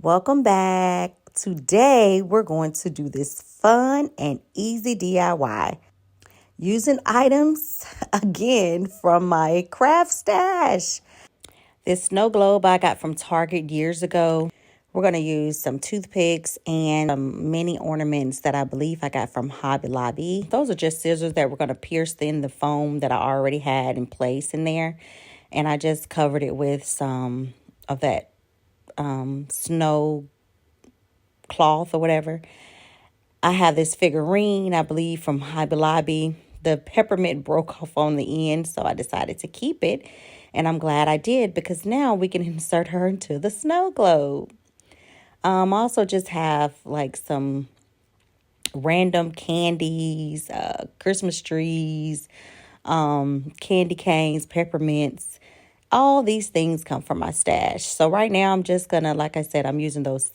Welcome back. Today we're going to do this fun and easy DIY using items again from my craft stash. This snow globe I got from Target years ago. We're going to use some toothpicks and some mini ornaments that I believe I got from Hobby Lobby. Those are just scissors that we're going to pierce in the foam that I already had in place in there. And I just covered it with some of that snow cloth or whatever. I have this figurine, I believe, from Hobby Lobby. The peppermint broke off on the end, so I decided to keep it. And I'm glad I did because now we can insert her into the snow globe. Also just have like some random candies, Christmas trees, candy canes, peppermints. All these things come from my stash. So right now I'm just gonna, like I said, I'm using those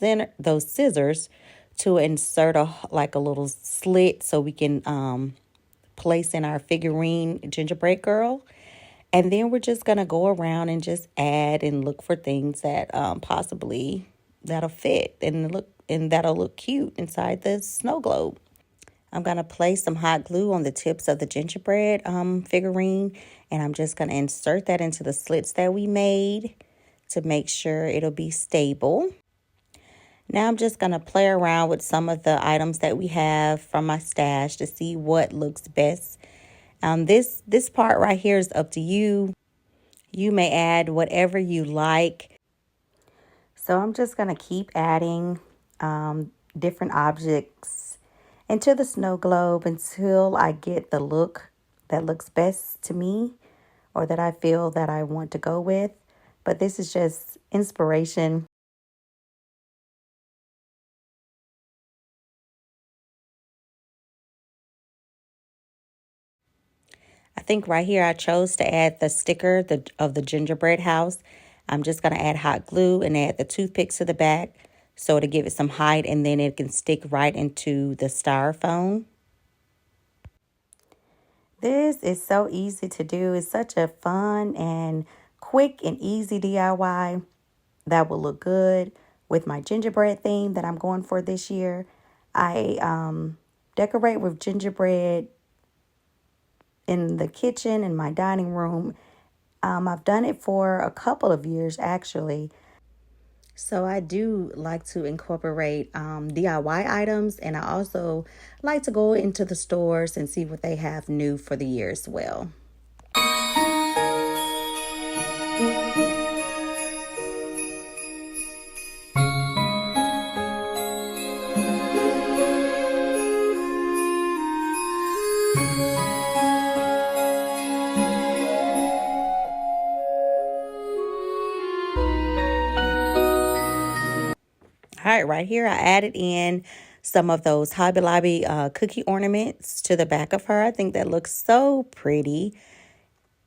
scissors to insert a little slit so we can place in our figurine gingerbread girl. And then we're just gonna go around and just add and look for things that possibly that'll fit and that'll look cute inside the snow globe. I'm going to place some hot glue on the tips of the gingerbread figurine, and I'm just going to insert that into the slits that we made to make sure it'll be stable. Now I'm just going to play around with some of the items that we have from my stash to see what looks best. This part right here is up to you. You may add whatever you like. So I'm just going to keep adding different objects into the snow globe until I get the look that looks best to me or that I feel that I want to go with. But this is just inspiration. I think right here I chose to add the sticker of the gingerbread house. I'm just going to add hot glue and add the toothpicks to the back so to give it some height, and then it can stick right into the styrofoam. This is so easy to do. It's such a fun and quick and easy DIY that will look good with my gingerbread theme that I'm going for this year. I decorate with gingerbread in the kitchen, in my dining room. I've done it for a couple of years actually. So I do like to incorporate DIY items, and I also like to go into the stores and see what they have new for the year as well. All right, right here I added in some of those Hobby Lobby cookie ornaments to the back of her. I think that looks so pretty.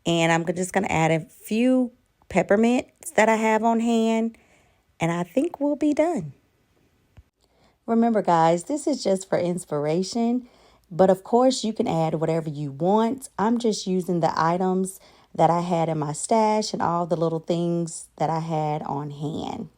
And I'm just going to add a few peppermints that I have on hand, and I think we'll be done. Remember, guys, this is just for inspiration, but of course you can add whatever you want. I'm just using the items that I had in my stash and all the little things that I had on hand.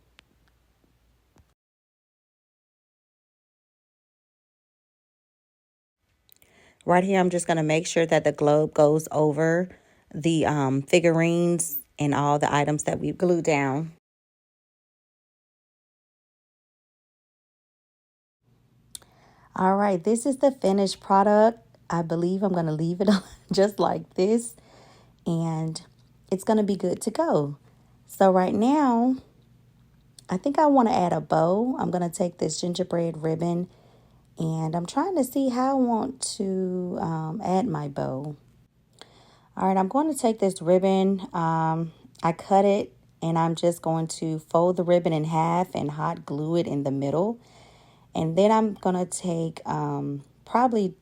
Right here, I'm just going to make sure that the globe goes over the figurines and all the items that we've glued down. All right, this is the finished product. I believe I'm going to leave it just like this, and it's going to be good to go. So right now, I think I want to add a bow. I'm going to take this gingerbread ribbon, and I'm trying to see how I want to add my bow. All right, I'm going to take this ribbon. I cut it, and I'm just going to fold the ribbon in half and hot glue it in the middle. And then I'm going to take probably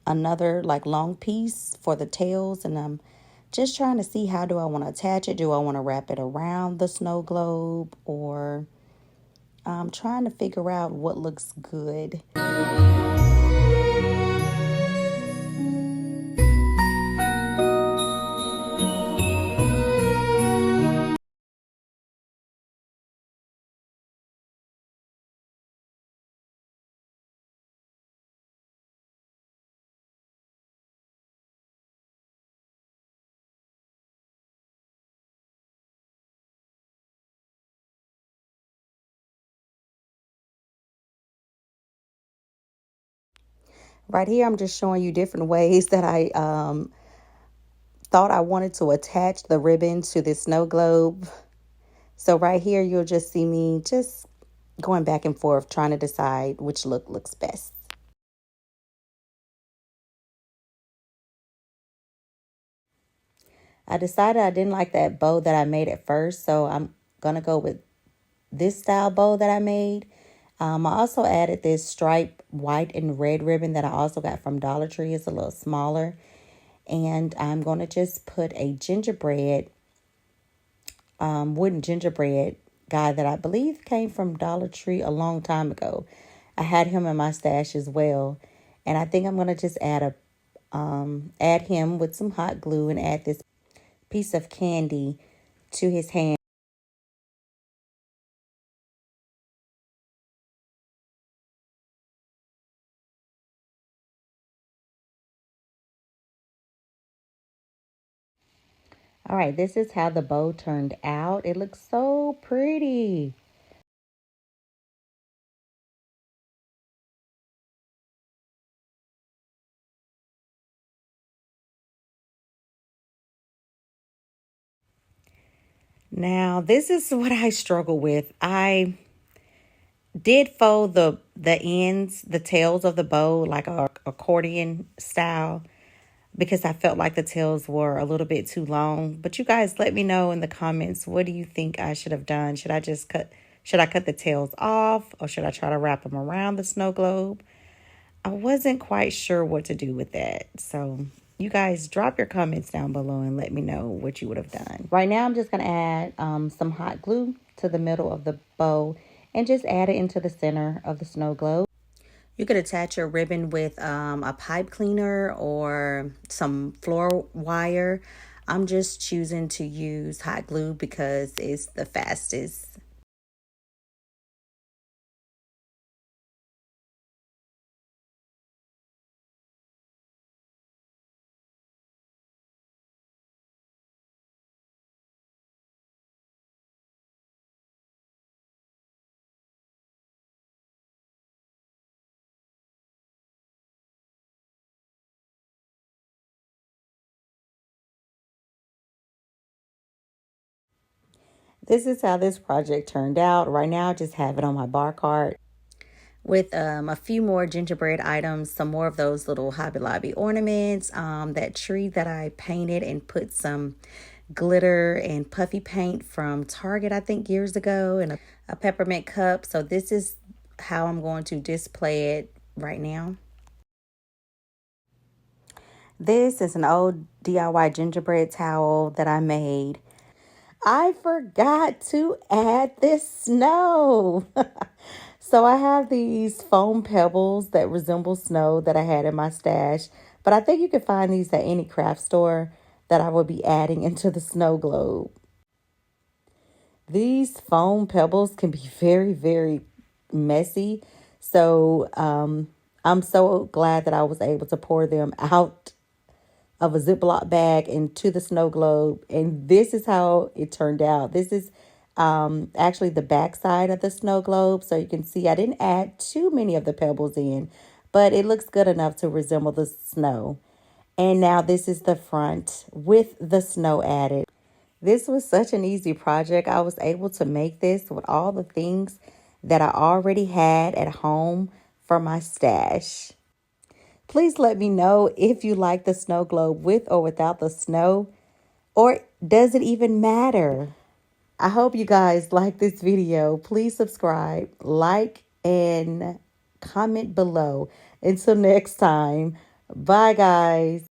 another like long piece for the tails, and I'm just trying to see how do I want to attach it. Do I want to wrap it around the snow globe, or I'm trying to figure out what looks good. Right here, I'm just showing you different ways that I thought I wanted to attach the ribbon to this snow globe. So right here, you'll just see me just going back and forth trying to decide which look looks best. I decided I didn't like that bow that I made at first, so I'm gonna go with this style bow that I made. I also added this striped white and red ribbon that I also got from Dollar Tree. It's a little smaller. And I'm going to just put a gingerbread, wooden gingerbread guy that I believe came from Dollar Tree a long time ago. I had him in my stash as well. And I think I'm going to just add him with some hot glue and add this piece of candy to his hand. All right, this is how the bow turned out. It looks so pretty. Now, this is what I struggle with. I did fold the ends, the tails of the bow like a accordion style because I felt like the tails were a little bit too long. But you guys let me know in the comments, what do you think I should have done? Should I cut the tails off, or should I try to wrap them around the snow globe? I wasn't quite sure what to do with that. So you guys drop your comments down below and let me know what you would have done. Right now, I'm just going to add some hot glue to the middle of the bow and just add it into the center of the snow globe. You could attach your ribbon with a pipe cleaner or some floor wire. I'm just choosing to use hot glue because it's the fastest. This is how this project turned out. Right now, I just have it on my bar cart with a few more gingerbread items, some more of those little Hobby Lobby ornaments, that tree that I painted and put some glitter and puffy paint from Target, I think years ago, and a peppermint cup. So this is how I'm going to display it right now. This is an old DIY gingerbread towel that I made. I forgot to add this snow. So I have these foam pebbles that resemble snow that I had in my stash, but I think you can find these at any craft store that I will be adding into the snow globe. These foam pebbles can be very, very messy. So I'm so glad that I was able to pour them out of a Ziploc bag into the snow globe. And this is how it turned out. This is actually the back side of the snow globe. So you can see I didn't add too many of the pebbles in, but it looks good enough to resemble the snow. And now this is the front with the snow added. This was such an easy project. I was able to make this with all the things that I already had at home for my stash. Please let me know if you like the snow globe with or without the snow, or does it even matter? I hope you guys like this video. Please subscribe, like, and comment below. Until next time, bye guys.